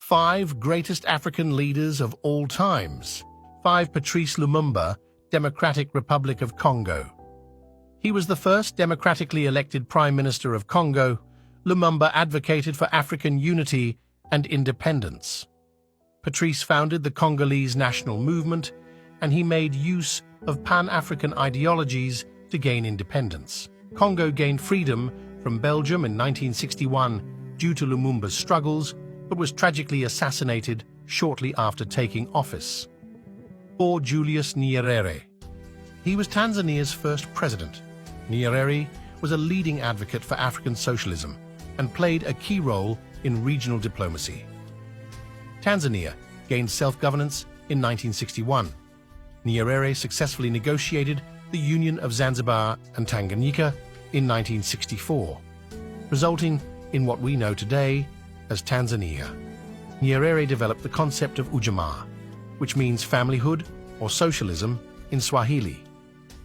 5 greatest African leaders of all times. 5. Patrice Lumumba, Democratic Republic of Congo. He was the first democratically elected Prime Minister of Congo. Lumumba advocated for African unity and independence. Patrice founded the Congolese national movement, and he made use of Pan-African ideologies to gain independence. Congo gained freedom from Belgium in 1961 due to Lumumba's struggles, but was tragically assassinated shortly after taking office. 4. Julius Nyerere. He was Tanzania's first president. Nyerere was a leading advocate for African socialism and played a key role in regional diplomacy. Tanzania gained self-governance in 1961. Nyerere successfully negotiated the Union of Zanzibar and Tanganyika in 1964, resulting in what we know today as Tanzania. Nyerere developed the concept of ujamaa, which means familyhood or socialism in Swahili.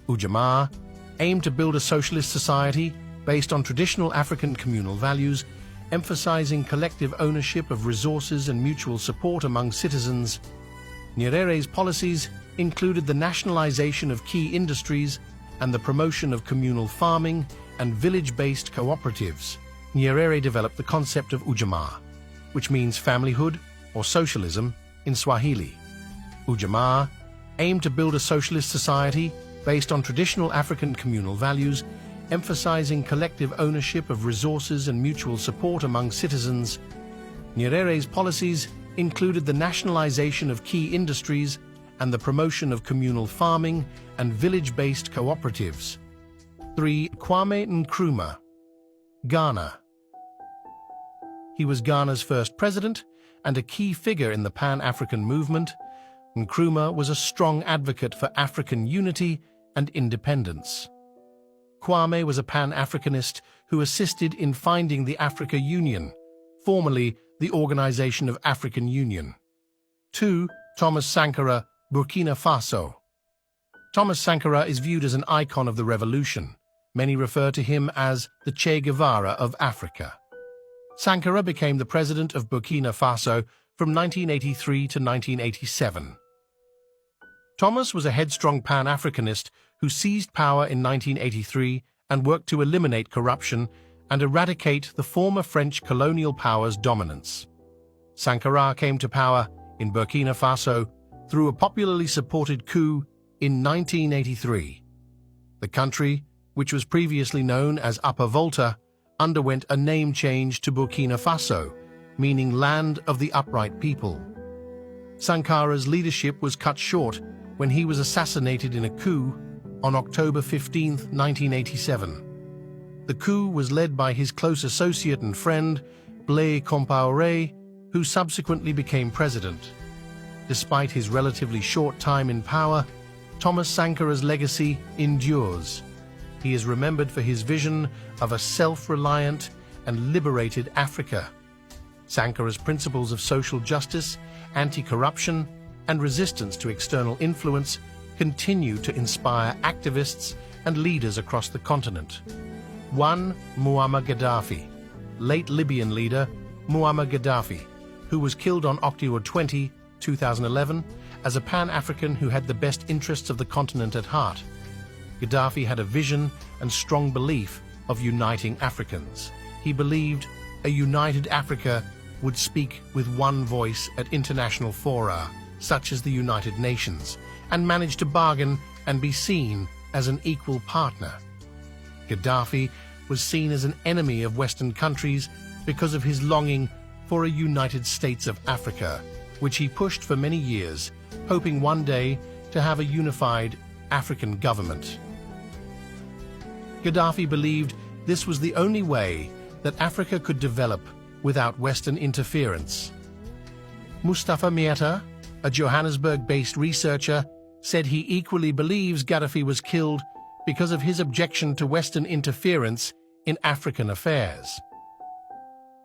Ujamaa aimed to build a socialist society based on traditional African communal values, emphasizing collective ownership of resources and mutual support among citizens. Nyerere's policies included the nationalization of key industries and the promotion of communal farming and village-based cooperatives. Nyerere developed the concept of ujamaa, which means familyhood or socialism in Swahili. Ujamaa aimed to build a socialist society based on traditional African communal values, emphasizing collective ownership of resources and mutual support among citizens. Nyerere's policies included the nationalization of key industries and the promotion of communal farming and village-based cooperatives. 3. Kwame Nkrumah, Ghana. He was Ghana's first president and a key figure in the Pan-African movement. Nkrumah was a strong advocate for African unity and independence. Kwame was a Pan-Africanist who assisted in founding the Africa Union, formerly the Organization of African Union. 2. Thomas Sankara, Burkina Faso. Thomas Sankara is viewed as an icon of the revolution. Many refer to him as the Che Guevara of Africa. Sankara became the president of Burkina Faso from 1983 to 1987. Thomas was a headstrong Pan-Africanist who seized power in 1983 and worked to eliminate corruption and eradicate the former French colonial power's dominance. Sankara came to power in Burkina Faso through a popularly supported coup in 1983. The country, which was previously known as Upper Volta, underwent a name change to Burkina Faso, meaning Land of the Upright People. Sankara's leadership was cut short when he was assassinated in a coup on October 15, 1987. The coup was led by his close associate and friend, Blaise Compaoré, who subsequently became president. Despite his relatively short time in power, Thomas Sankara's legacy endures. He is remembered for his vision of a self-reliant and liberated Africa. Sankara's principles of social justice, anti-corruption, and resistance to external influence continue to inspire activists and leaders across the continent. 1. Muammar Gaddafi. Late Libyan leader Muammar Gaddafi, who was killed on October 20, 2011, as a Pan-African who had the best interests of the continent at heart. Gaddafi had a vision and strong belief of uniting Africans. He believed a united Africa would speak with one voice at international fora, such as the United Nations, and managed to bargain and be seen as an equal partner. Gaddafi was seen as an enemy of Western countries because of his longing for a United States of Africa, which he pushed for many years, hoping one day to have a unified African government. Gaddafi believed this was the only way that Africa could develop without Western interference. Mustafa Mieta, a Johannesburg-based researcher, said he equally believes Gaddafi was killed because of his objection to Western interference in African affairs.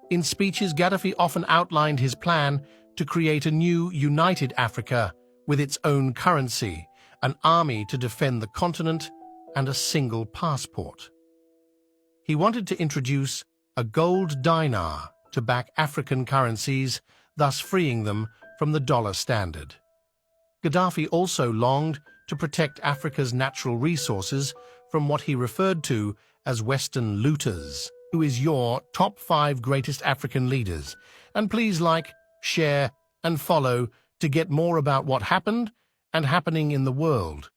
In speeches, Gaddafi often outlined his plan to create a new united Africa with its own currency, an army to defend the continent, and a single passport. He wanted to introduce a gold dinar to back African currencies thus freeing them from the dollar standard. Gaddafi also longed to protect Africa's natural resources from what he referred to as Western looters. Who is your top 5 greatest African leaders? And please like, share, and follow to get more about what happened and happening in the world.